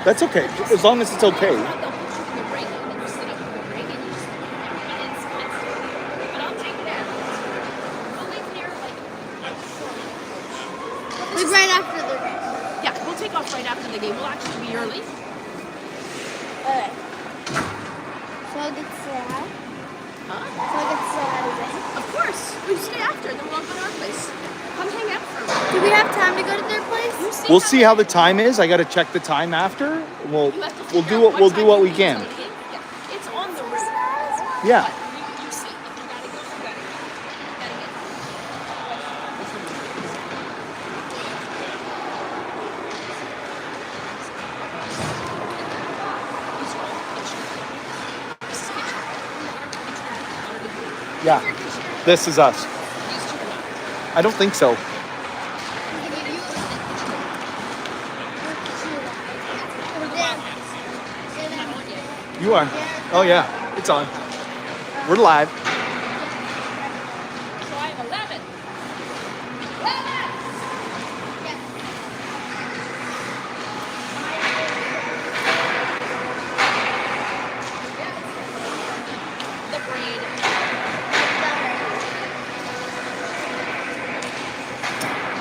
That's okay, as long as it's okay. They'll put you in the ring and then you sit up in the ring and you just and it's but I'll take it out. We'll leave here Like right after the game. yeah, we'll take off right after the game. We'll actually be early. Okay. So I get sad. Huh? So I get sad. Of course. We stay after and then we'll go to our place. Come hang out for a while. Do we have time to go to their place? We'll see how the time is. I got to check the time after. We'll You have to we'll figure do out what we'll do time what you we need can. to leave. Yeah. It's on the route. Yeah. But you see, if you gotta go, you gotta get. Yeah. This is us. I don't think so. You are. Oh yeah, it's on. We're live. So I have 11. The braid.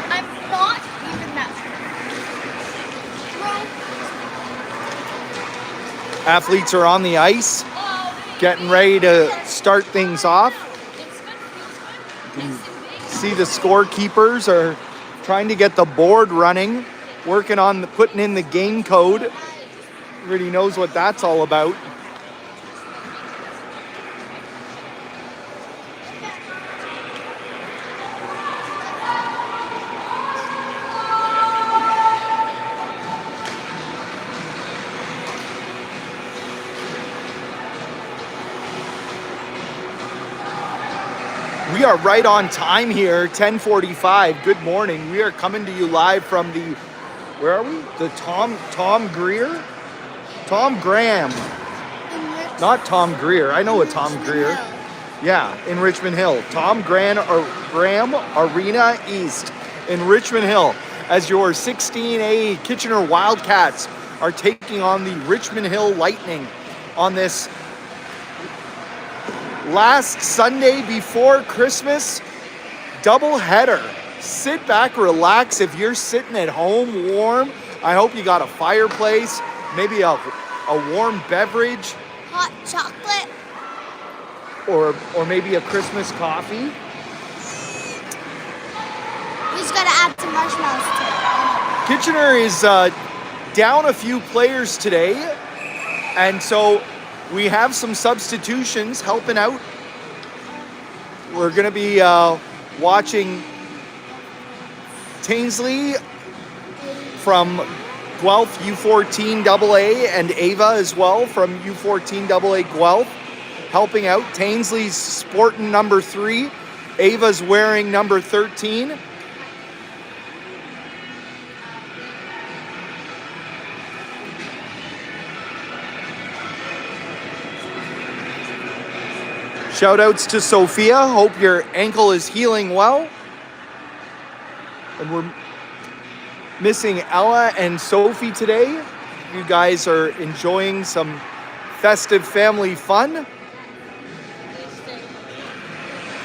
I'm not even that. Athletes are on the ice, getting ready to start things off. You can see the scorekeepers are trying to get the board running, working on putting in the game code. Everybody knows what that's all about. We are right on time here, 10:45. Good morning. We are coming to you live from the, where are we? The Tom Graham. Not Tom Greer. I know a Tom Greer. Yeah, in Richmond Hill. Tom Graham Arena East in Richmond Hill as your 16A Kitchener Wildcats are taking on the Richmond Hill Lightning on this last Sunday before Christmas doubleheader. Sit back, relax. If you're sitting at home warm, I hope you got a fireplace, maybe a warm beverage, Hot chocolate. or maybe a Christmas coffee. We just gotta add some marshmallows to it. Kitchener is down a few players today, and so we have some substitutions helping out. We're going to be watching Tainsley from Guelph U16A and Ava as well from U14AA Guelph helping out. Tainsley's sporting number 3. Ava's wearing number 13. Shout outs to Sophia. Hope your ankle is healing well. And we're missing Ella and Sophie today. You guys are enjoying some festive family fun.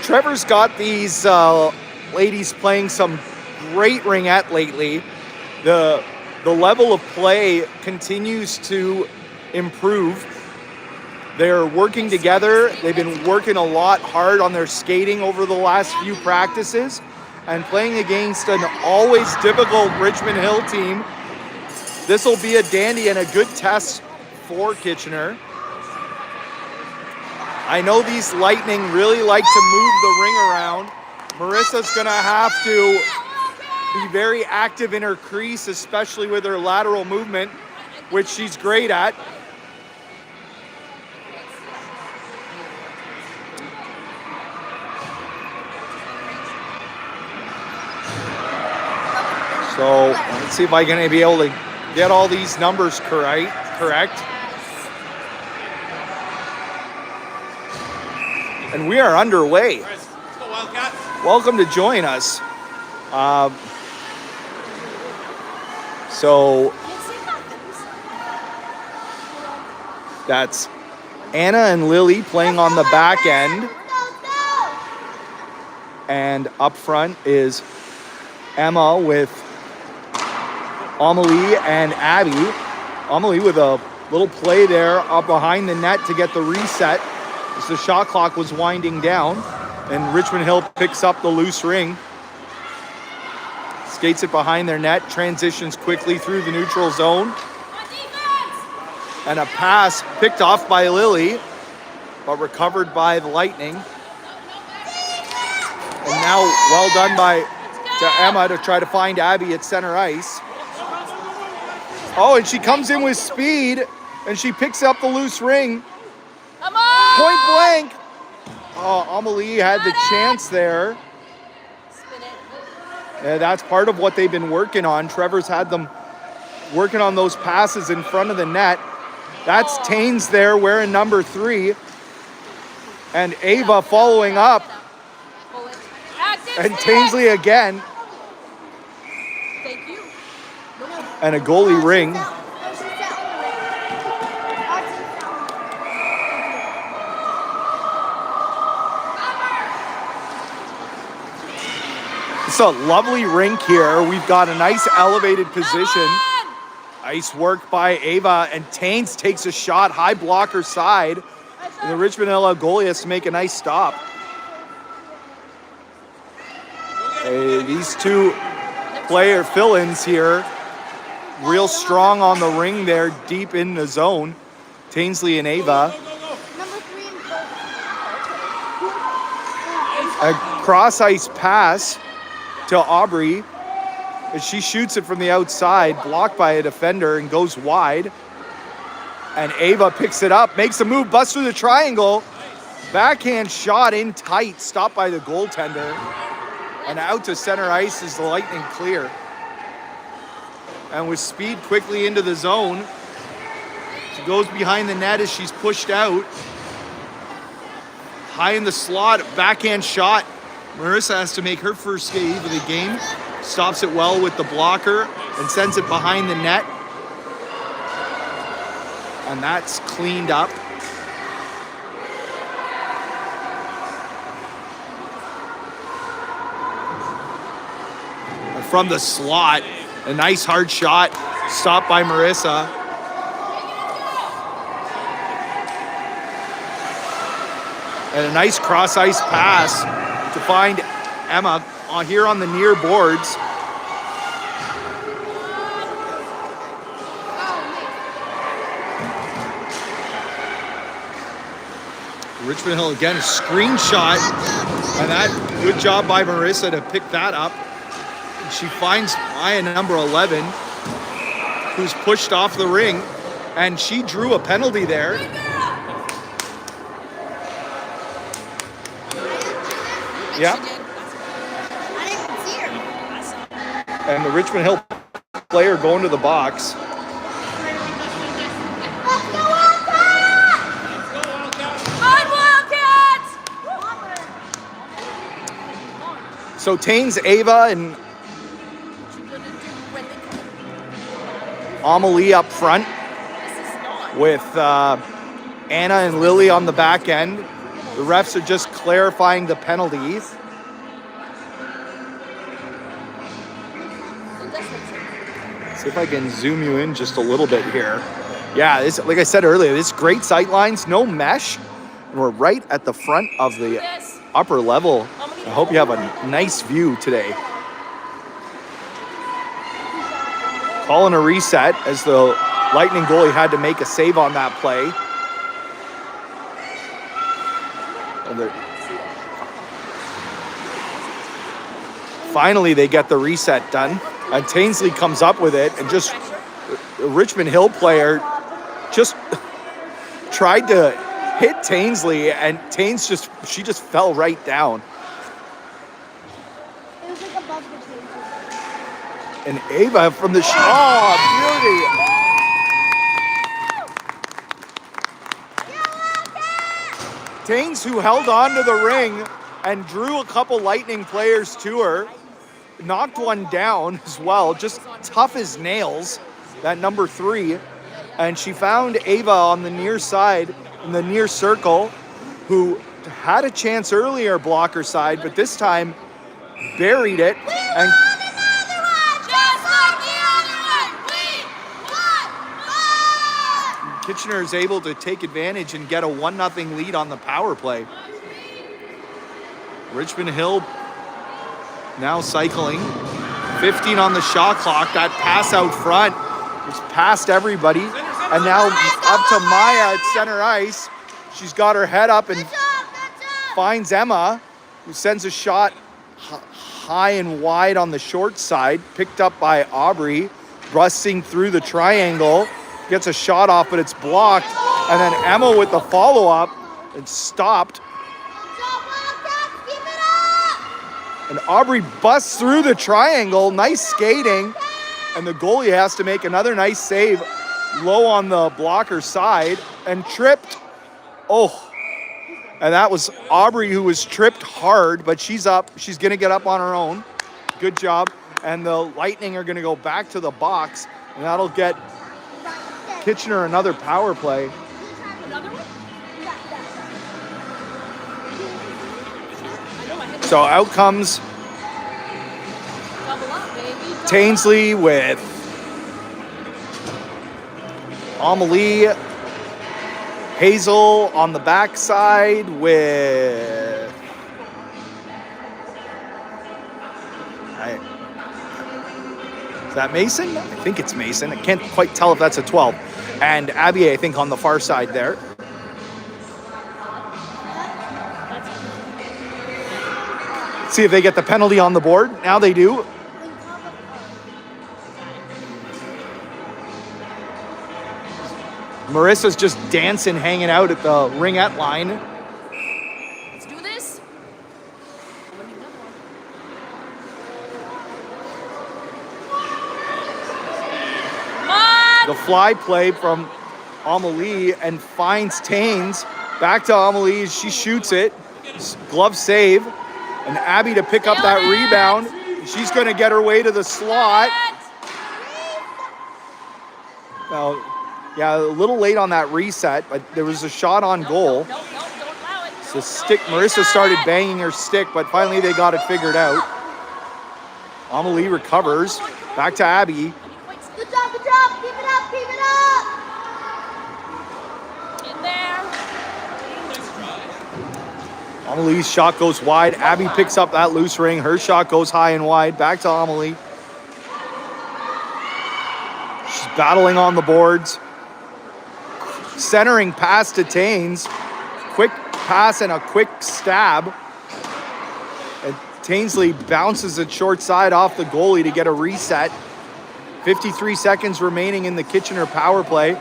Trevor's got these ladies playing some great ringette lately. The level of play continues to improve. They're working together. They've been working a lot hard on their skating over the last few practices and playing against an always difficult Richmond Hill team. This will be a dandy and a good test for Kitchener. I know these Lightning really like to move the ring around. Marissa's gonna have to be very active in her crease, especially with her lateral movement, which she's great at. So let's see if I'm going to be able to get all these numbers correct. And we are underway. Let's go, Wildcats. Welcome to join us. So That's Anna and Lily playing on the back end. And up front is Emma with Amelie and Abby. Amelie with a little play there up behind the net to get the reset as the shot clock was winding down. And Richmond Hill picks up the loose ring. Skates it behind their net, transitions quickly through the neutral zone. And a pass picked off by Lily, but recovered by the Lightning. And now well done to Emma to try to find Abby at center ice. Oh, and she comes in with speed, and she picks up the loose ring. Point blank. Oh, Amelie had the chance there. Yeah, that's part of what they've been working on. Trevor's had them working on those passes in front of the net. That's Taines there wearing number 3. And Ava following up. And Tainsley again. Thank you. And a goalie ring. It's a lovely rink here. We've got a nice elevated position. Nice work by Ava, and Taines takes a shot, high blocker side. And the Richmond Hill goalie has to make a nice stop. These two player fill-ins here, real strong on the ring there, deep in the zone. Tainsley and Ava. A cross-ice pass to Aubrey. As she shoots it from the outside, blocked by a defender and goes wide. And Ava picks it up, makes a move, busts through the triangle. Backhand shot in tight, stopped by the goaltender. And out to center ice is the Lightning clear. And with speed quickly into the zone, she goes behind the net as she's pushed out. High in the slot, backhand shot. Marissa has to make her first save of the game. Stops it well with the blocker and sends it behind the net. And that's cleaned up. And from the slot, a nice hard shot, stopped by Marissa. And a nice cross-ice pass to find Emma here on the near boards. Richmond Hill again, a screenshot, and that good job by Marissa to pick that up. She finds Maya number 11, who's pushed off the ring, and she drew a penalty there. Yeah. And the Richmond Hill player going to the box. So Taines, Ava, and Amelie up front with Anna and Lily on the back end. The refs are just clarifying the penalties. See if I can zoom you in just a little bit here. Yeah, this, like I said earlier, this great sight lines, no mesh. And we're right at the front of the upper level. I hope you have a nice view today. Calling a reset as the Lightning goalie had to make a save on that play. Finally, they get the reset done. And Tainsley comes up with it, and just a Richmond Hill player just tried to hit Tainsley, and Taines she just fell right down. It was like above the table. And Ava from the beauty. Taines, who held on to the ring and drew a couple Lightning players to her, knocked one down as well, just tough as nails, that number 3. And she found Ava on the near side, in the near circle, who had a chance earlier blocker side, but this time buried it. And Kitchener is able to take advantage and get a 1-0 lead on the power play. Richmond Hill now cycling. 15 on the shot clock. That pass out front was past everybody. And now up to Maya at center ice. She's got her head up and finds Emma, who sends a shot high and wide on the short side. Picked up by Aubrey, busting through the triangle. Gets a shot off, but it's blocked. And then Emma with the follow-up and stopped. And Aubrey busts through the triangle. Nice skating. And the goalie has to make another nice save low on the blocker side and tripped. Oh, and that was Aubrey who was tripped hard, but she's up. She's going to get up on her own. Good job. And the Lightning are going to go back to the box, and that'll get Kitchener another power play. Another one? So out comes Double up, baby. Double Tainsley with Amelie. Hazel on the backside with is that Mason? I think it's Mason. I can't quite tell if that's a 12. And Abby, I think, on the far side there. See if they get the penalty on the board. Now they do. Marissa's just dancing, hanging out at the ringette line. Let's do this. Come on! The fly play from Amelie and finds Taines. Back to Amelie. She shoots it. Glove save. And Abby to pick up that rebound. She's going to get her way to the slot. Now, yeah, a little late on that reset, but there was a shot on goal. No, don't allow it. So Marissa started banging her stick, but finally they got it figured out. Amelie recovers. Back to Abby. Good job, good job. Keep it up, keep it up. In there. Amelie's shot goes wide. Abby picks up that loose ring. Her shot goes high and wide. Back to Amelie. She's battling on the boards. Centering pass to Taines. Quick pass and a quick stab. And Tainsley bounces it short side off the goalie to get a reset. 53 seconds remaining in the Kitchener power play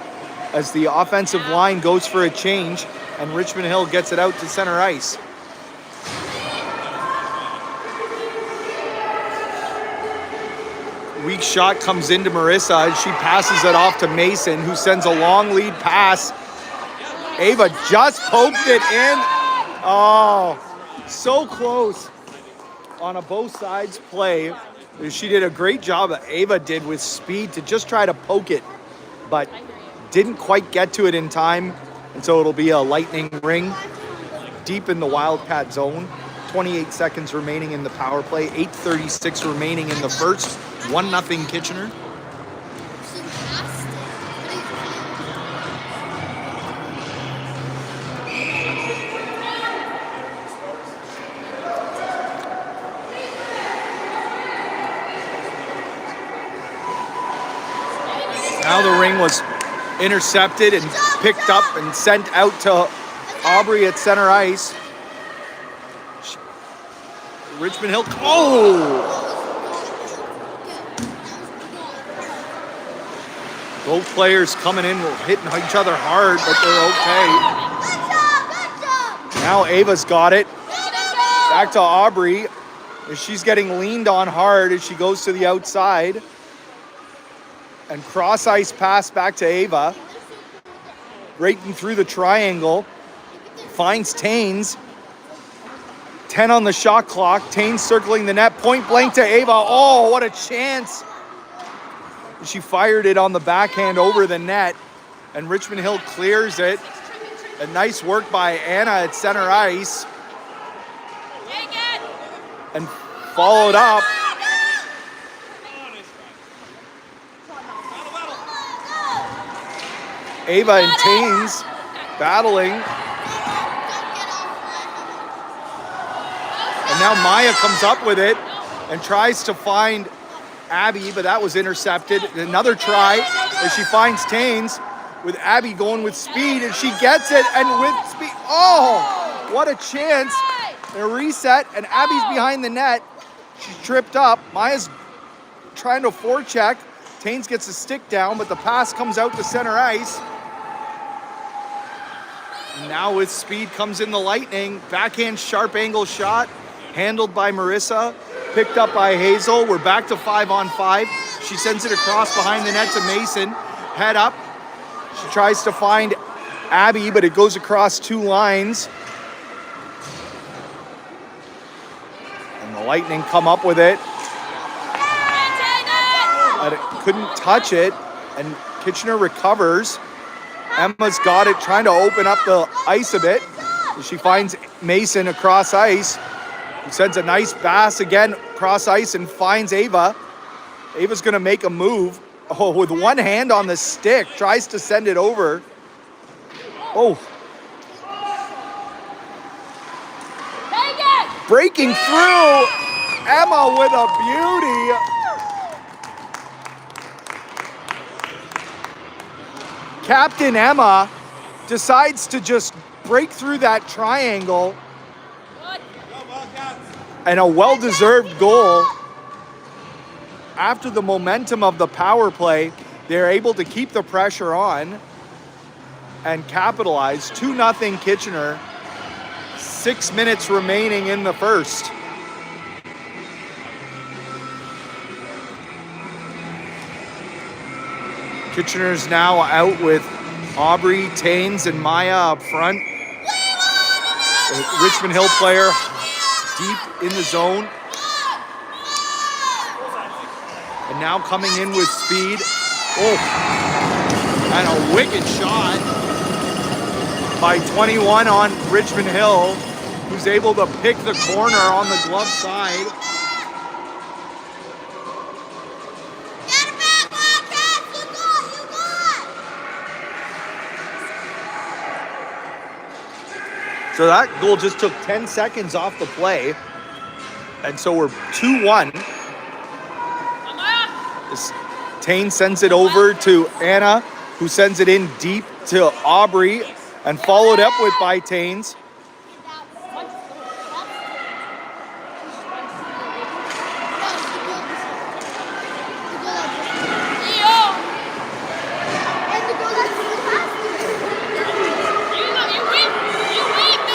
as the offensive line goes for a change and Richmond Hill gets it out to center ice. Weak shot comes into Marissa and she passes it off to Mason, who sends a long lead pass. Ava just poked it in. Oh, so close on a both sides play. She did a great job, Ava did, with speed to just try to poke it, but didn't quite get to it in time. And so it'll be a Lightning ring deep in the Wildcat zone. 28 seconds remaining in the power play, 8:36 remaining in the first. 1-0 Kitchener. Now the ring was intercepted and picked up and sent out to Aubrey at center ice. Richmond Hill. Oh! Both players coming in, hitting each other hard, but they're okay. Now Ava's got it. Back to Aubrey. She's getting leaned on hard as she goes to the outside. And cross ice pass back to Ava. Breaking through the triangle. Finds Taines. 10 on the shot clock. Taines circling the net. Point blank to Ava. Oh, what a chance. She fired it on the backhand over the net. and Richmond Hill clears it. A nice work by Anna at center ice. And followed up. Ava and Taines battling. And now Maya comes up with it and tries to find Abby, but that was intercepted. Another try as she finds Taines, with Abby going with speed, and she gets it, and with speed. Oh, what a chance. A reset, and Abby's behind the net. She's tripped up. Maya's trying to forecheck. Taines gets a stick down, but the pass comes out to center ice. And now with speed comes in the Lightning. Backhand sharp angle shot, handled by Marissa, picked up by Hazel. We're back to 5-on-5. She sends it across behind the net to Mason. Head up. She tries to find Abby, but it goes across two lines. And the Lightning come up with it. But it couldn't touch it, and Kitchener recovers. Emma's got it, trying to open up the ice a bit. She finds Mason across ice. He sends a nice pass again across ice and finds Ava. Ava's gonna make a move. Oh, with one hand on the stick, tries to send it over. Oh. Breaking through, Emma with a beauty. Captain Emma decides to just break through that triangle. And a well-deserved goal. After the momentum of the power play, they're able to keep the pressure on and capitalize. 2-0 Kitchener. 6 minutes remaining in the first. Kitchener's now out with Aubrey, Taines, and Maya up front. The Richmond Hill player deep in the zone. And now coming in with speed. Oh, and a wicked shot by 21 on Richmond Hill, who's able to pick the corner on the glove side. So that goal just took 10 seconds off the play. And so we're 2-1. Taine sends it over to Anna, who sends it in deep to Aubrey, and followed up with by Taines.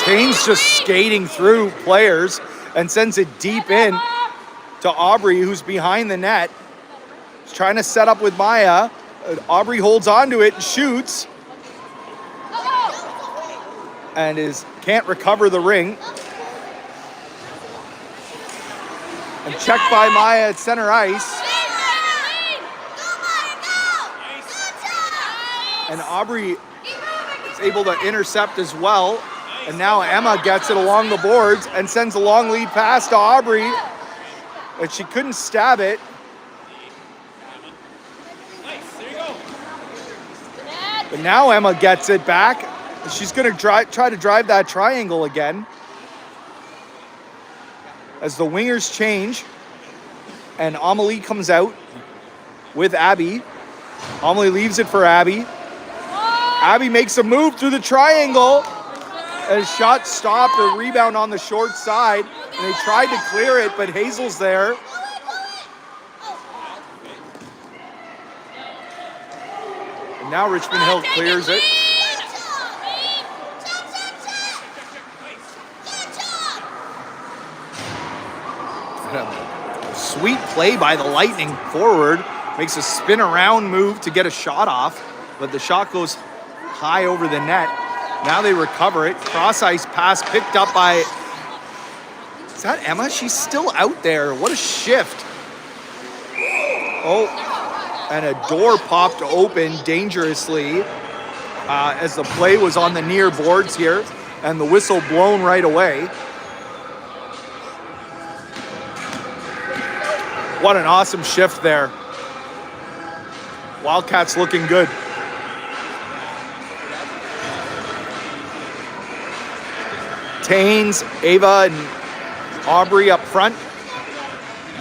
Taines just skating through players and sends it deep in to Aubrey, who's behind the net. He's trying to set up with Maya. Aubrey holds on to it and shoots. And can't recover the ring. And checked by Maya at center ice. And Aubrey is able to intercept as well. And now Emma gets it along the boards and sends a long lead pass to Aubrey. But she couldn't stab it. But now Emma gets it back. She's going to try to drive that triangle again. As the wingers change. And Amelie comes out with Abby. Amelie leaves it for Abby. Abby makes a move through the triangle. A shot stopped, a rebound on the short side, and they tried to clear it, but Hazel's there. And now Richmond Hill clears it. Sweet play by the Lightning forward. Makes a spin around move to get a shot off, but the shot goes high over the net. Now they recover it. Cross ice pass picked up by, is that Emma? She's still out there. What a shift. Oh, and a door popped open dangerously. as the play was on the near boards here, and the whistle blown right away. What an awesome shift there. Wildcats looking good. Taines, Ava, and Aubrey up front.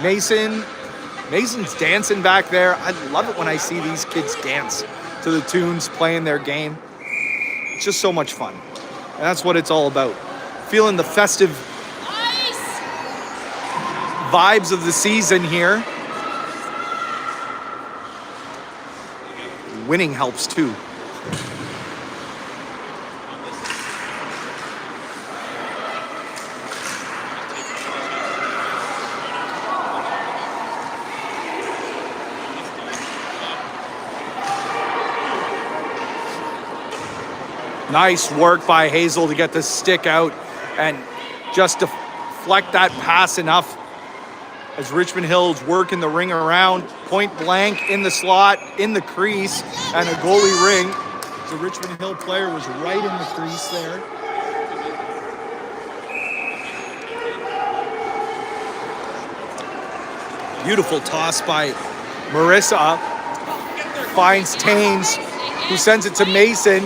Mason's dancing back there. I love it when I see these kids dance to the tunes, playing their game. It's just so much fun. And that's what it's all about. Feeling the festive vibes of the season here. Winning helps too. Nice work by Hazel to get the stick out and just deflect that pass enough as Richmond Hill's working the ring around, point blank in the slot, in the crease, and a goalie ring. The Richmond Hill player was right in the crease there. Beautiful toss by Marissa. Finds Taines, who sends it to Mason.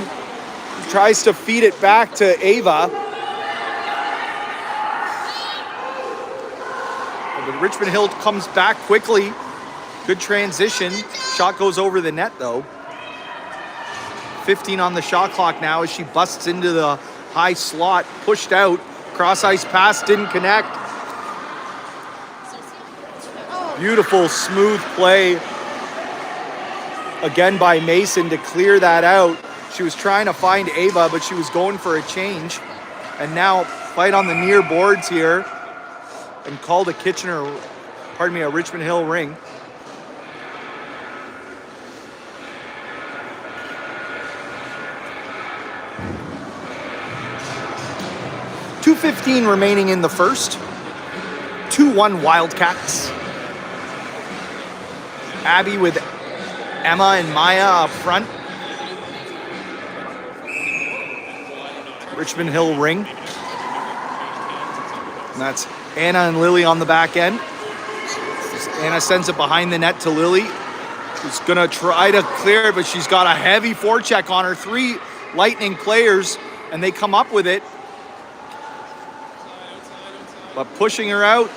Tries to feed it back to Ava. But Richmond Hill comes back quickly. Good transition. Shot goes over the net though. 15 on the shot clock now as she busts into the high slot, pushed out. Cross ice pass didn't connect. Beautiful smooth play again by Mason to clear that out. She was trying to find Ava, but she was going for a change. And now fight on the near boards here and called a a Richmond Hill ring. .2:15 remaining in the first. 2-1 Wildcats. Abby with Emma and Maya up front. Richmond Hill ring. And that's Anna and Lily on the back end. Anna sends it behind the net to Lily. She's gonna try to clear it, but she's got a heavy forecheck on her. 3 Lightning players, and they come up with it. But pushing her out.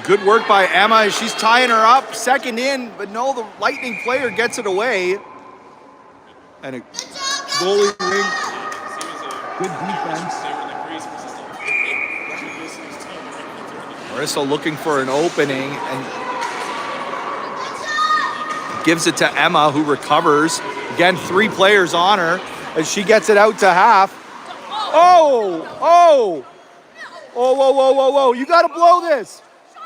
Good work by Emma. She's tying her up, second in, but no, the Lightning player gets it away. And a goalie ring. Good defense. Marissa looking for an opening and gives it to Emma, who recovers. Again, 3 players on her as she gets it out to half. Oh! Whoa. You gotta blow this.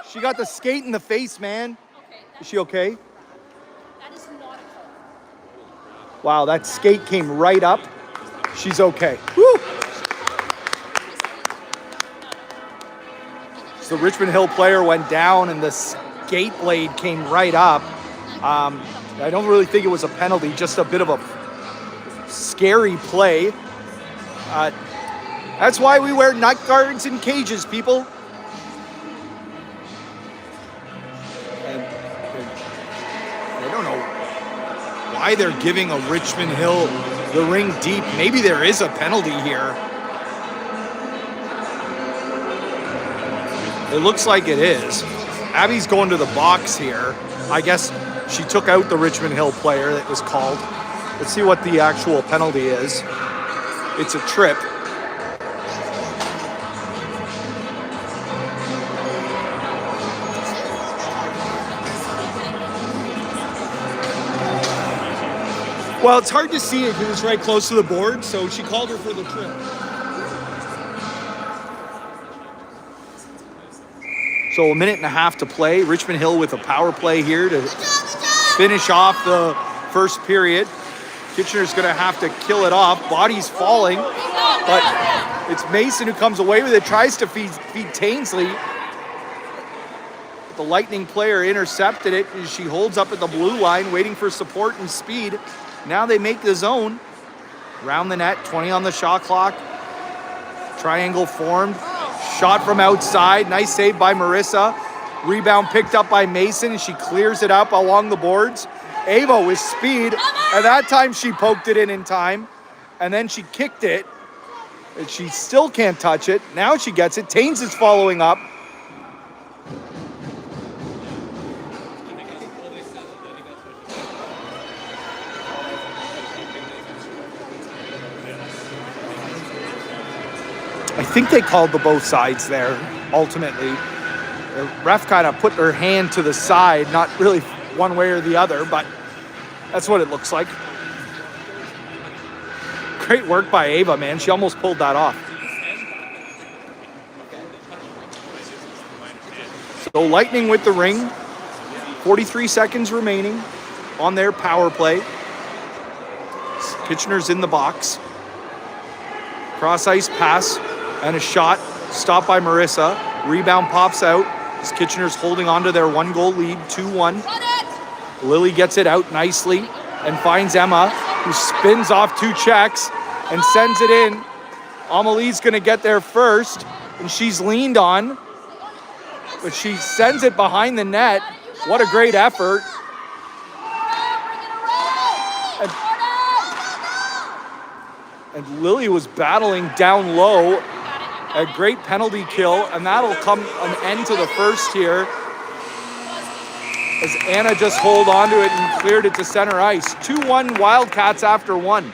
She got the skate in the face, man. Is she okay? That is not a foul. Wow, that skate came right up. She's okay. Woo! So the Richmond Hill player went down and the skate blade came right up. I don't really think it was a penalty, just a bit of a scary play. That's why we wear night guards in cages, people. And I don't know why they're giving a Richmond Hill the ring deep. Maybe there is a penalty here. It looks like it is. Abby's going to the box here. I guess she took out the Richmond Hill player that was called. Let's see what the actual penalty is. It's a trip. Well, it's hard to see it because it was right close to the board, so she called her for the trip. So 1.5 minutes to play. Richmond Hill with a power play here to finish off the first period. Kitchener's going to have to kill it off. Body's falling, but it's Mason who comes away with it, tries to feed Tainsley. The Lightning player intercepted it. She holds up at the blue line, waiting for support and speed. Now they make the zone. Round the net, 20 on the shot clock. Triangle formed. Shot from outside. Nice save by Marissa. Rebound picked up by Mason, and she clears it up along the boards. Ava with speed, and that time she poked it in time. And then she kicked it. And she still can't touch it. Now she gets it. Taines is following up. I think they called the both sides there, ultimately. The ref kind of put her hand to the side, not really one way or the other, but that's what it looks like. Great work by Ava, man. She almost pulled that off. So Lightning with the ring. 43 seconds remaining on their power play. Kitchener's in the box. Cross ice pass. And a shot stopped by Marissa. Rebound pops out as Kitchener's holding on to their 1-goal lead, 2-1. Lily gets it out nicely and finds Emma, who spins off 2 checks and sends it in. Amelie's going to get there first, and she's leaned on, but she sends it behind the net. What a great effort. And Lily was battling down low. A great penalty kill, and that'll come an end to the first here as Anna just hold on to it and cleared it to center ice. 2-1 Wildcats after 1. Good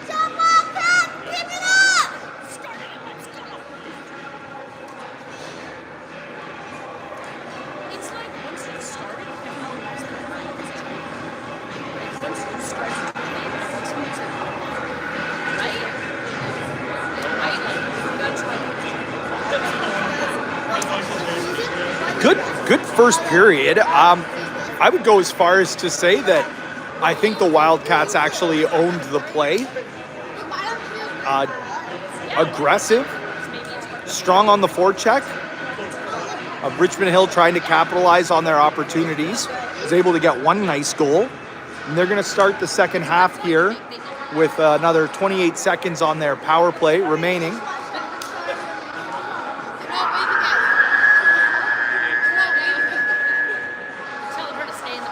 job, Wildcats! Keep it up! It's like once you started, everyone knows that once you start Good first period. I would go as far as to say that I think the Wildcats actually owned the play. Aggressive, strong on the forecheck. Richmond Hill trying to capitalize on their opportunities. Was able to get one nice goal. And they're going to start the second half here with another 28 seconds on their power play remaining.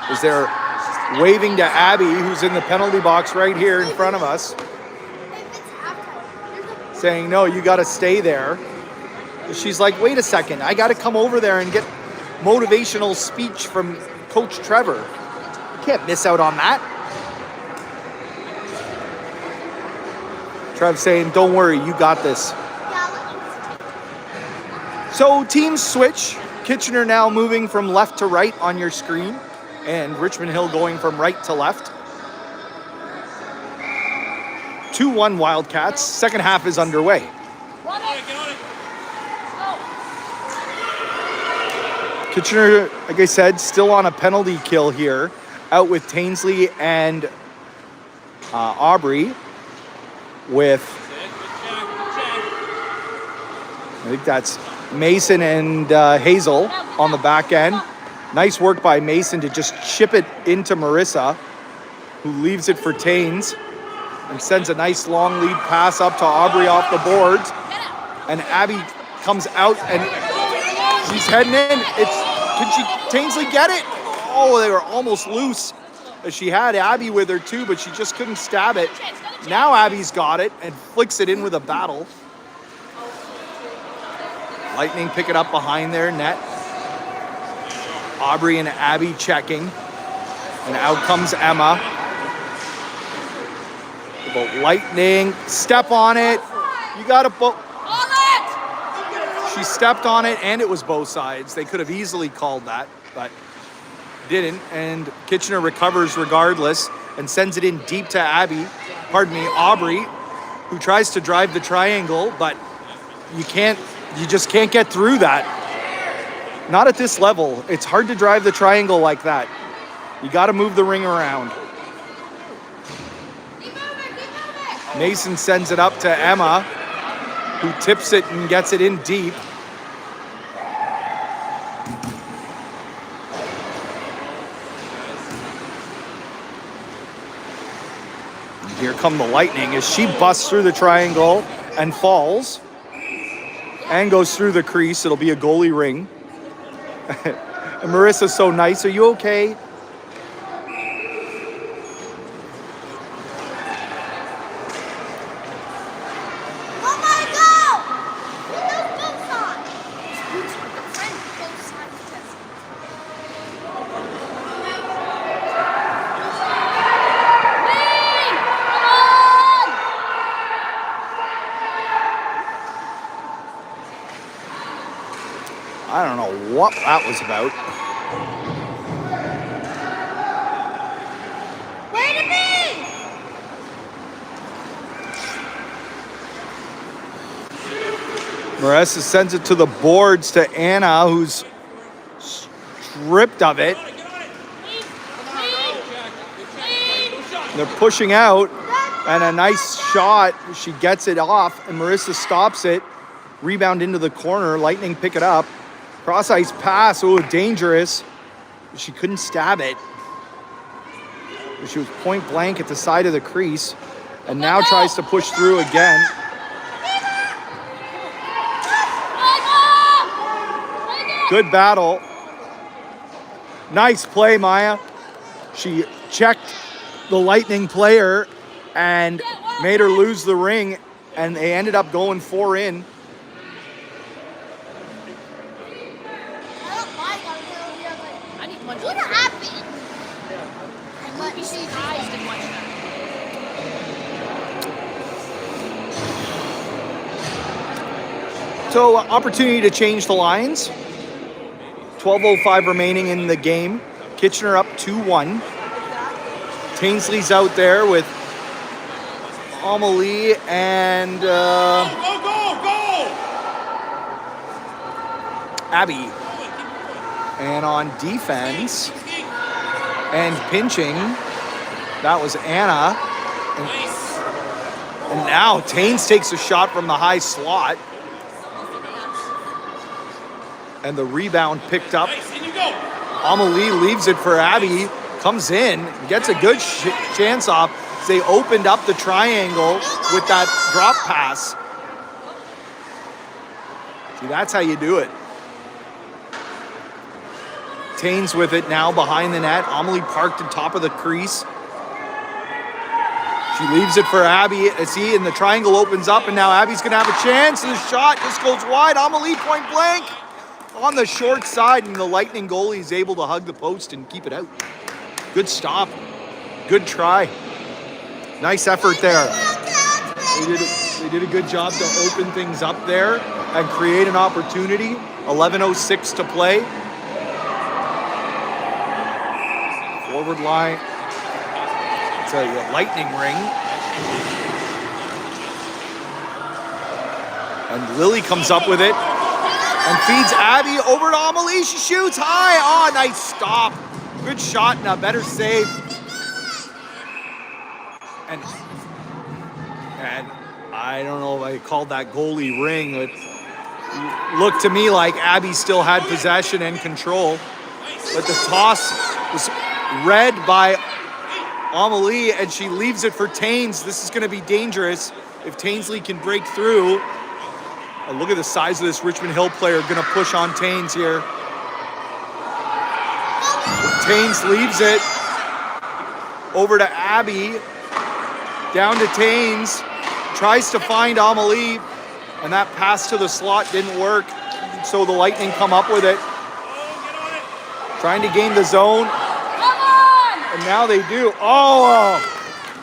As they're waving to Abby, who's in the penalty box right here in front of us, saying, no, you got to stay there. She's like, wait a second, I got to come over there and get motivational speech from Coach Trevor. You can't miss out on that. Trev saying, don't worry, you got this. So teams switch. Kitchener now moving from left to right on your screen, and Richmond Hill going from right to left. 2-1 Wildcats. Second half is underway. Kitchener, like I said, still on a penalty kill here, out with Tainsley and Aubrey with, I think that's Mason and Hazel on the back end. Nice work by Mason to just chip it into Marissa, who leaves it for Taines and sends a nice long lead pass up to Aubrey off the boards. And Abby comes out and she's heading in. Can Tainsley get it? Oh, they were almost loose. She had Abby with her too, but she just couldn't stab it. Now Abby's got it and flicks it in with a battle. Lightning pick it up behind their net. Aubrey and Abby checking. And out comes Emma. But Lightning, step on it. You got to She stepped on it, and it was both sides. They could have easily called that, but didn't. And Kitchener recovers regardless and sends it in deep to Aubrey, who tries to drive the triangle, but you just can't get through that. Not at this level. It's hard to drive the triangle like that. You got to move the ring around. Mason sends it up to Emma, who tips it and gets it in deep. Here come the Lightning as she busts through the triangle and falls and goes through the crease. It'll be a goalie ring. And Marissa's so nice. Are you okay? Oh my God! Put those boots on. Boots on the front, both sides of the chest. Wayne! Come on! I don't know what that was about. Where to be? Marissa sends it to the boards to Anna, who's stripped of it. They're pushing out, and a nice shot. She gets it off, and Marissa stops it. Rebound into the corner. Lightning pick it up. Cross ice pass. Oh, dangerous. She couldn't stab it. She was point blank at the side of the crease, and now tries to push through again. Good battle. Nice play, Maya. She checked the Lightning player and made her lose the ring, and they ended up going 4 in. I need one. What happened? Maybe she eyes didn't watch that. So, opportunity to change the lines. 12:05 remaining in the game. Kitchener up 2-1. Tainsley's out there with Amelie and Abby. And on defense and pinching, that was Anna. And now Tains takes a shot from the high slot. And the rebound picked up. Amelie leaves it for Abby. Comes in, gets a good chance off. They opened up the triangle with that drop pass. See, that's how you do it. Tains with it now behind the net. Amelie parked on top of the crease. She leaves it for Abby. See, and the triangle opens up, and now Abby's going to have a chance, and the shot just goes wide. Amelie point blank on the short side, and the Lightning goalie is able to hug the post and keep it out. Good stop. Good try. Nice effort there. They did a good job to open things up there and create an opportunity. 11:06 to play. Forward line. It's a Lightning ring. And Lily comes up with it and feeds Abby over to Amelie. She shoots high. Oh, nice stop. Good shot and a better save. And I don't know if I called that goalie ring. It looked to me like Abby still had possession and control. But the toss was read by Amelie, and she leaves it for Tains. This is going to be dangerous if Tainsley can break through. And look at the size of this Richmond Hill player going to push on Tains here. Tains leaves it over to Abby. Down to Tains. Tries to find Amelie, and that pass to the slot didn't work. So the Lightning come up with it. Trying to gain the zone. And now they do. Oh,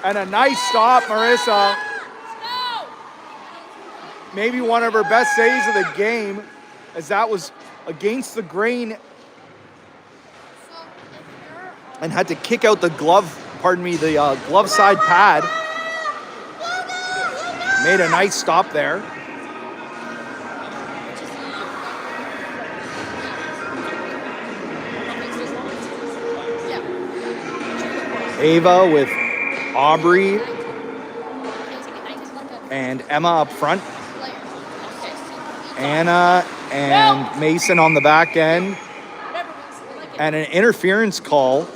and a nice stop, Marissa. Maybe one of her best saves of the game, as that was against the grain and had to kick out the glove, the glove side pad. Made a nice stop there. Ava with Aubrey and Emma up front. Anna and Mason on the back end. And an interference call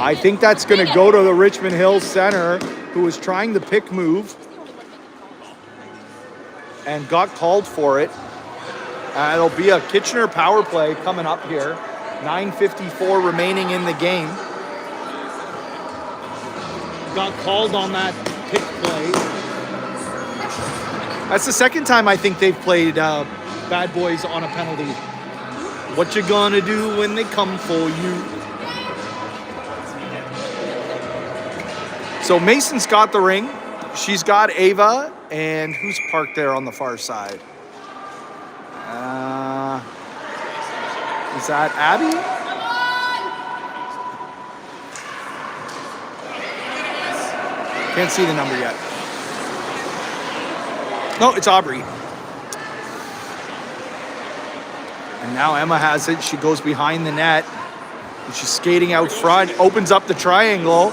I think that's going to go to the Richmond Hill center, who was trying the pick move and got called for it. It'll be a Kitchener power play coming up here. 9:54 remaining in the game. Got called on that pick play. That's the second time I think they've played Bad Boys on a penalty. What you gonna do when they come for you? So Mason's got the ring. She's got Ava, and who's parked there on the far side? Is that Abby? Can't see the number yet. No, it's Aubrey. And now Emma has it. She goes behind the net. And she's skating out front, opens up the triangle.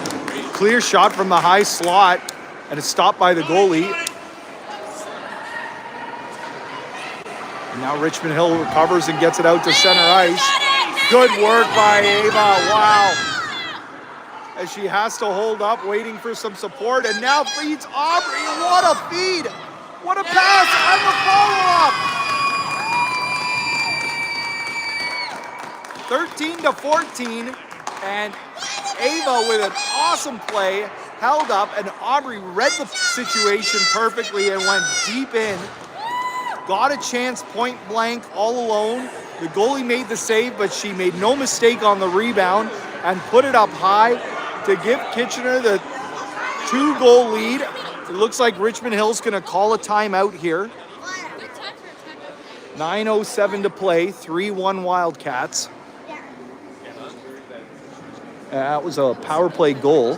Clear shot from the high slot, and it's stopped by the goalie. And now Richmond Hill recovers and gets it out to center ice. Good work by Ava. Wow. As she has to hold up, waiting for some support, and now feeds Aubrey. What a feed! What a pass and the follow-up! 13-14, and Ava with an awesome play, held up, and Aubrey read the situation perfectly and went deep in. Got a chance point blank all alone. The goalie made the save, but she made no mistake on the rebound and put it up high to give Kitchener the 2-goal lead. It looks like Richmond Hill's going to call a timeout here. 9:07 to play, 3-1 Wildcats. That was a power play goal.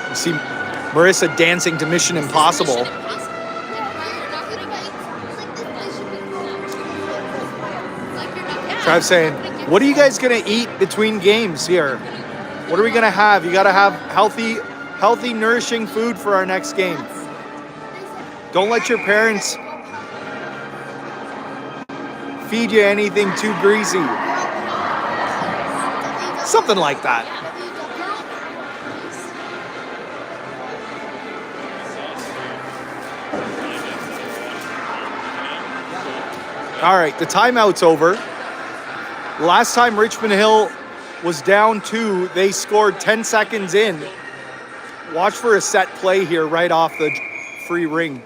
You see Marissa dancing to Mission Impossible. Trav saying, what are you guys going to eat between games here? What are we going to have? You got to have healthy, nourishing food for our next game. Don't let your parents feed you anything too greasy. Something like that. All right, the timeout's over. Last time Richmond Hill was down 2, they scored 10 seconds in. Watch for a set play here right off the free ring.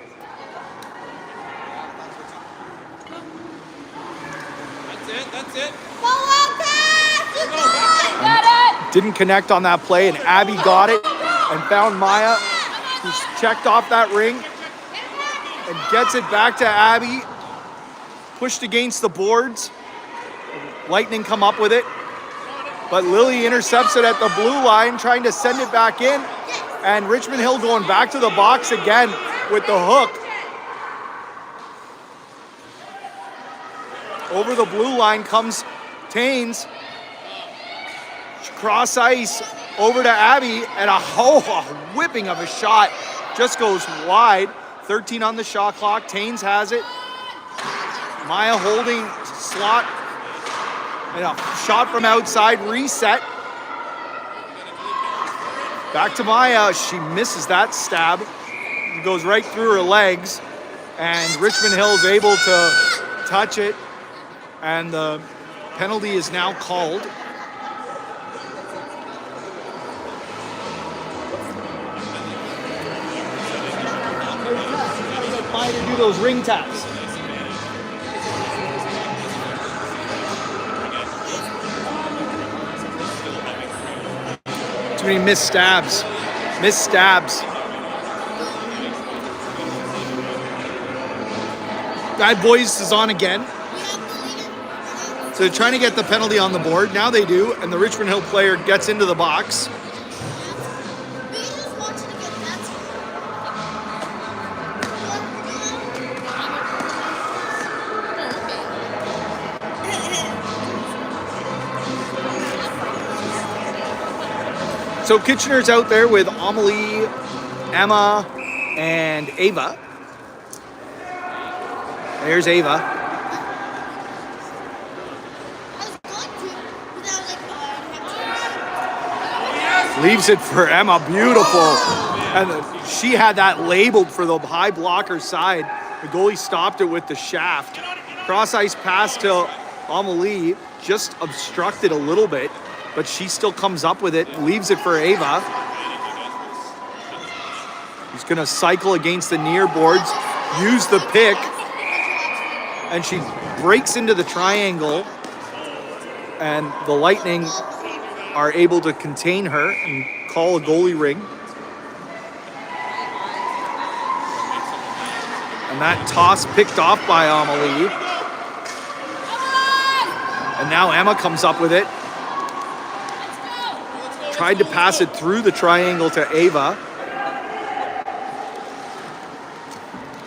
That's it. Go Wildcats! You got it! Didn't connect on that play, and Abby got it and found Maya, who's checked off that ring and gets it back to Abby. Pushed against the boards. Lightning come up with it, but Lily intercepts it at the blue line, trying to send it back in, and Richmond Hill going back to the box again with the hook. Over the blue line comes Taines. Cross ice over to Abby, and a whipping of a shot just goes wide. 13 on the shot clock. Taines has it. Maya holding slot. And a shot from outside, reset. Back to Maya. She misses that stab. It goes right through her legs. And Richmond Hill's able to touch it. And the penalty is now called. Maya to do those ring taps. Too many missed stabs. Bad Boys is on again. So they're trying to get the penalty on the board. Now they do, and the Richmond Hill player gets into the box. So Kitchener's out there with Amelie, Emma, and Ava. There's Ava. I was going to, but I was like, oh, I have to. Leaves it for Emma. Beautiful. And she had that labeled for the high blocker side. The goalie stopped it with the shaft. Cross ice pass to Amelie. Just obstructed a little bit, but she still comes up with it. Leaves it for Ava. He's going to cycle against the near boards. Use the pick. And she breaks into the triangle. And the Lightning are able to contain her and call a goalie ring. And that toss picked off by Amelie. And now Emma comes up with it. Tried to pass it through the triangle to Ava.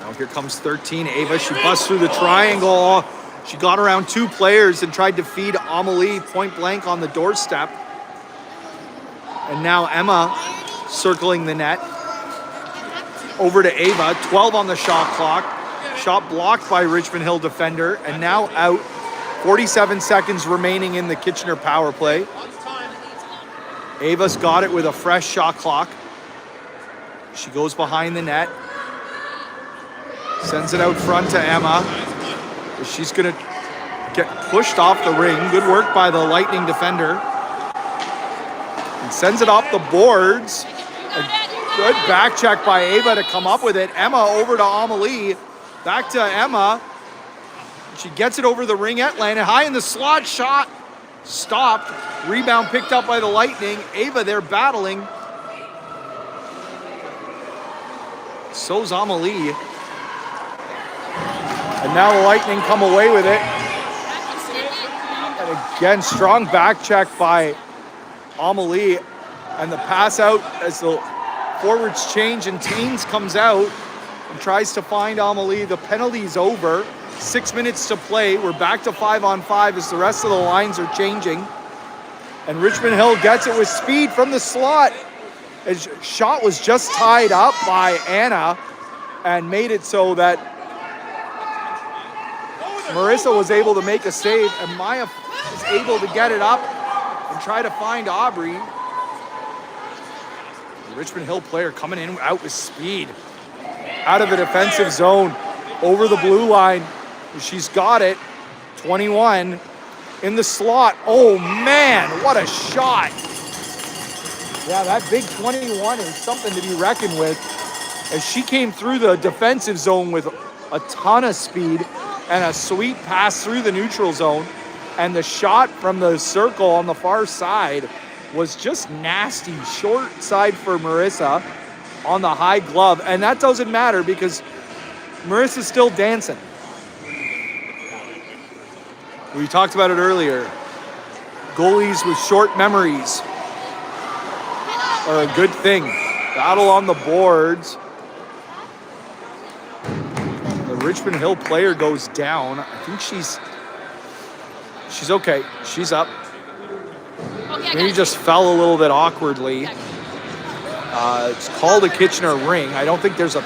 Now here comes 13, Ava. She busts through the triangle. She got around two players and tried to feed Amelie point blank on the doorstep. And now Emma circling the net. Over to Ava, 12 on the shot clock. Shot blocked by Richmond Hill defender, and now out. 47 seconds remaining in the Kitchener power play. Ava's got it with a fresh shot clock. She goes behind the net. Sends it out front to Emma. She's gonna get pushed off the ring. Good work by the Lightning defender. And sends it off the boards. A good back check by Ava to come up with it. Emma over to Amelie. Back to Emma. She gets it over the ringette lane. High in the slot, shot stopped. Rebound picked up by the Lightning. Ava there battling. So's Amelie. And now the Lightning come away with it. And again, strong back check by Amelie. And the pass out as the forwards change and Taines comes out and tries to find Amelie. The penalty's over. 6 minutes to play. We're back to 5-on-5 as the rest of the lines are changing. And Richmond Hill gets it with speed from the slot. His shot was just tied up by Anna and made it so that Marissa was able to make a save, and Maya was able to get it up and try to find Aubrey. The Richmond Hill player coming in out with speed. Out of the defensive zone, over the blue line. She's got it. 21 in the slot. Oh man, what a shot. Yeah, that big 21 is something to be reckoned with, as she came through the defensive zone with a ton of speed and a sweet pass through the neutral zone. And the shot from the circle on the far side was just nasty. Short side for Marissa on the high glove. And that doesn't matter because Marissa's still dancing. We talked about it earlier. Goalies with short memories are a good thing. Battle on the boards. The Richmond Hill player goes down. I think she's okay. She's up. Maybe just fell a little bit awkwardly. It's called a Kitchener ring. I don't think there's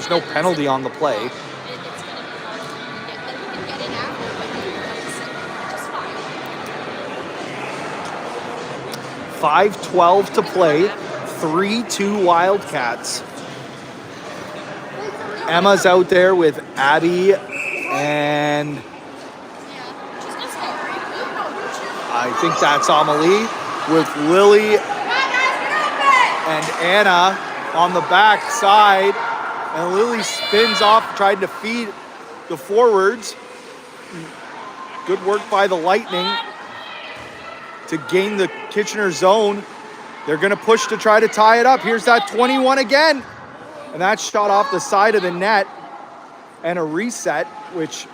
no penalty on the play. 5:12 to play. 3-2 Wildcats. Emma's out there with Abby and I think that's Amelie with Lily and Anna on the back side. And Lily spins off, trying to feed the forwards. Good work by the Lightning to gain the Kitchener zone. They're going to push to try to tie it up. Here's that 21 again. And that shot off the side of the net. And a reset, which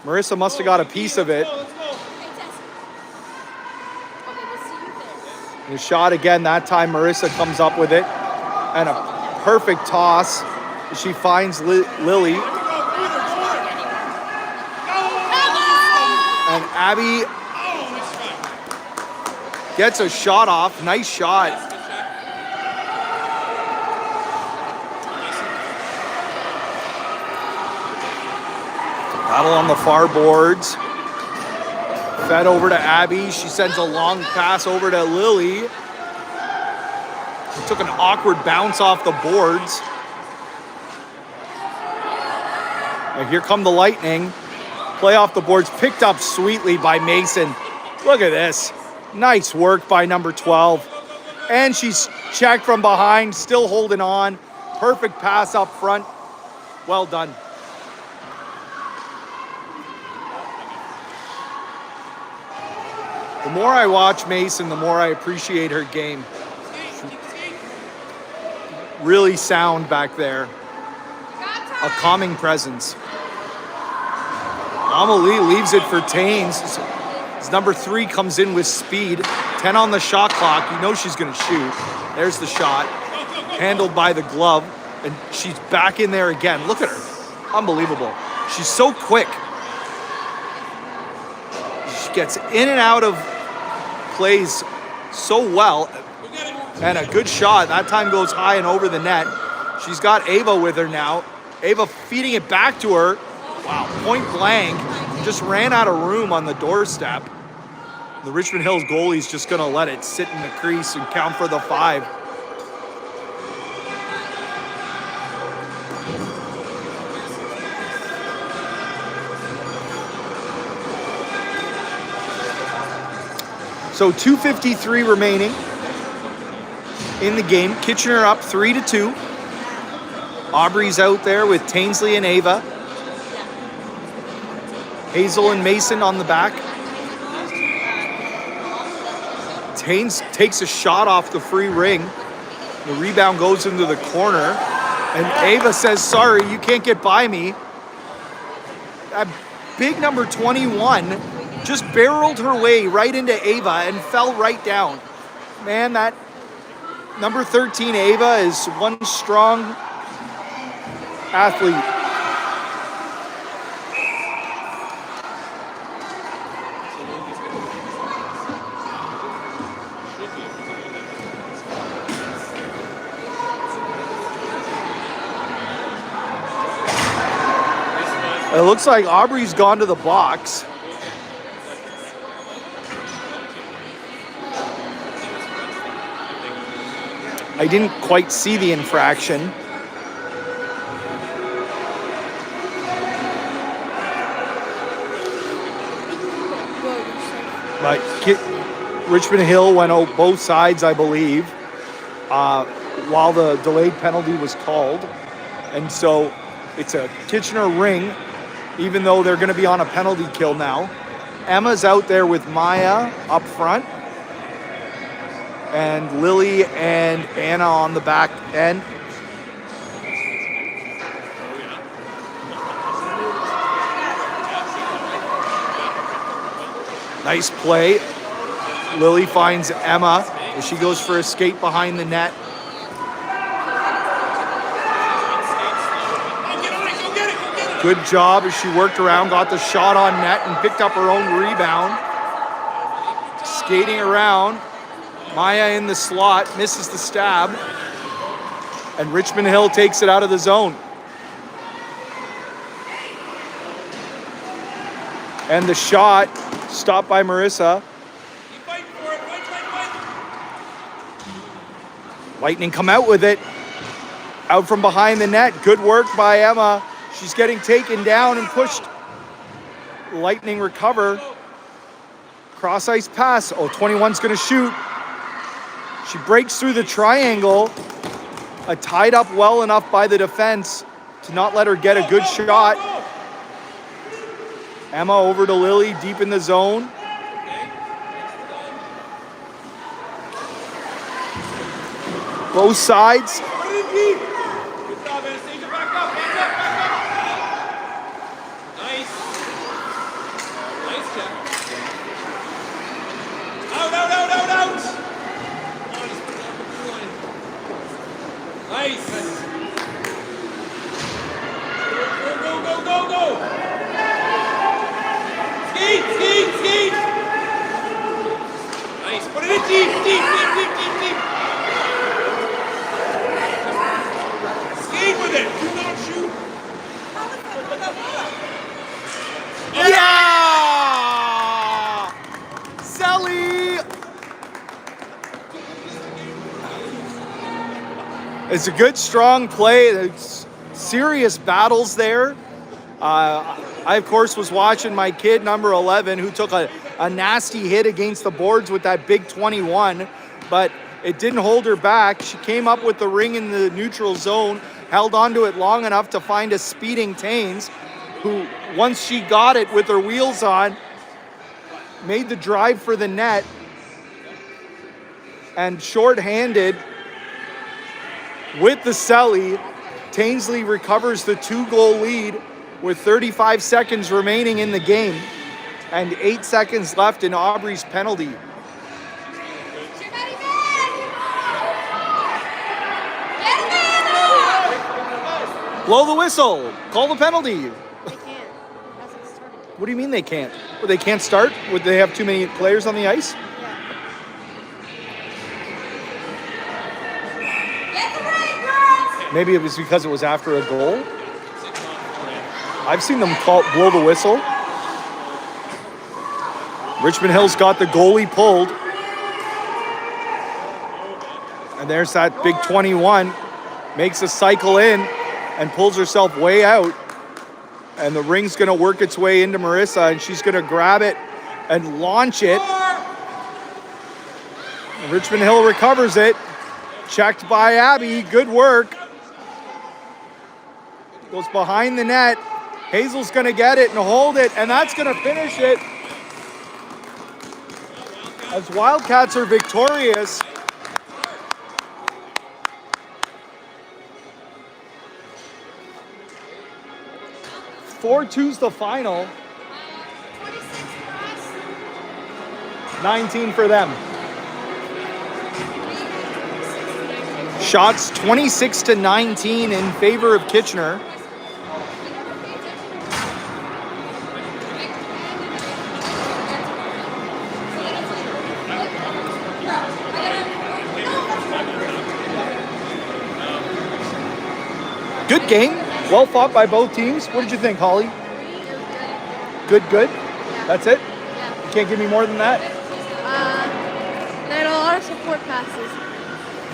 Marissa must have got a piece of it. The shot again, that time Marissa comes up with it. And a perfect toss. She finds Lily. And Abby gets a shot off. Nice shot. Battle on the far boards. Fed over to Abby. She sends a long pass over to Lily. Took an awkward bounce off the boards. And here come the Lightning. Play off the boards, picked up sweetly by Mason. Look at this. Nice work by number 12. And she's checked from behind, still holding on. Perfect pass up front. Well done. The more I watch Mason, the more I appreciate her game. Really sound back there. A calming presence. Amelie leaves it for Taines. As number 3 comes in with speed. 10 on the shot clock. You know she's going to shoot. There's the shot. Handled by the glove. And she's back in there again. Look at her. Unbelievable. She's so quick. She gets in and out of plays so well. And a good shot. That time goes high and over the net. She's got Ava with her now. Ava feeding it back to her. Wow, point blank. Just ran out of room on the doorstep. The Richmond Hills goalie's just going to let it sit in the crease and count for the 5. So 2:53 remaining in the game. Kitchener up 3-2. Aubrey's out there with Tainsley and Ava. Hazel and Mason on the back. Taines takes a shot off the free ring. The rebound goes into the corner. And Ava says, sorry, you can't get by me. That big number 21 just barreled her way right into Ava and fell right down. Man, that number 13 Ava is one strong athlete. It looks like Aubrey's gone to the box. I didn't quite see the infraction. But Richmond Hill went out both sides, I believe, while the delayed penalty was called. And so it's a Kitchener ring, even though they're going to be on a penalty kill now. Emma's out there with Maya up front. And Lily and Anna on the back end. Nice play. Lily finds Emma as she goes for a skate behind the net. Good job as she worked around, got the shot on net and picked up her own rebound. Skating around. Maya in the slot, misses the stab. And Richmond Hill takes it out of the zone. And the shot stopped by Marissa. Lightning come out with it. Out from behind the net. Good work by Emma. She's getting taken down and pushed. Lightning recover. Cross ice pass. Oh, 21's going to shoot. She breaks through the triangle. Tied up well enough by the defense to not let her get a good shot. Emma over to Lily, deep in the zone. Both sides. It's a good, strong play. There's serious battles there. I, of course, was watching my kid, number 11, who took a nasty hit against the boards with that big 21, but it didn't hold her back. She came up with the ring in the neutral zone, held onto it long enough to find a speeding Taines, who, once she got it with her wheels on, made the drive for the net, and short-handed with the celly, Tainsley recovers the 2-goal lead with 35 seconds remaining in the game and 8 seconds left in Aubrey's penalty. Blow the whistle. Call the penalty. They can't. It hasn't started. What do you mean they can't? Well, they can't start? Would they have too many players on the ice? Maybe it was because it was after a goal. I've seen them blow the whistle. Richmond Hill's got the goalie pulled. And there's that big 21. Makes a cycle in and pulls herself way out. And the ring's going to work its way into Marissa, and she's going to grab it and launch it. And Richmond Hill recovers it. Checked by Abby. Good work. Goes behind the net. Hazel's going to get it and hold it, and that's going to finish it. As Wildcats are victorious. Four-two's the final. 19 for them. Shots 26-19 in favor of Kitchener. Good game. Well fought by both teams. What did you think, Holly? Good? That's it? Yeah. You can't give me more than that? They had a lot of support passes.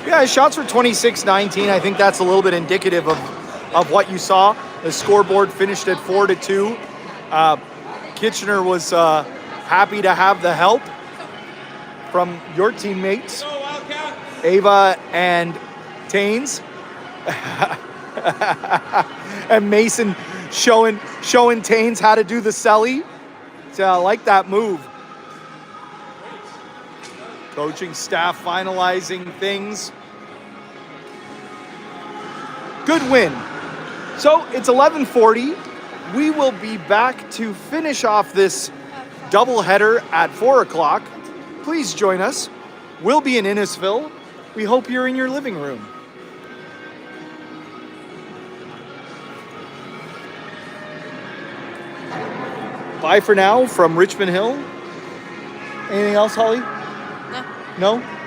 Yeah, shots were 26-19. I think that's a little bit indicative of what you saw. The scoreboard finished at 4-2. Kitchener was happy to have the help from your teammates, Ava and Taines. And Mason showing Taines how to do the celly. So I like that move. Coaching staff finalizing things. Good win. So it's 11:40. We will be back to finish off this doubleheader at 4 o'clock. Please join us. We'll be in Innisfil. We hope you're in your living room. Bye for now from Richmond Hill. Anything else, Holly? No. No?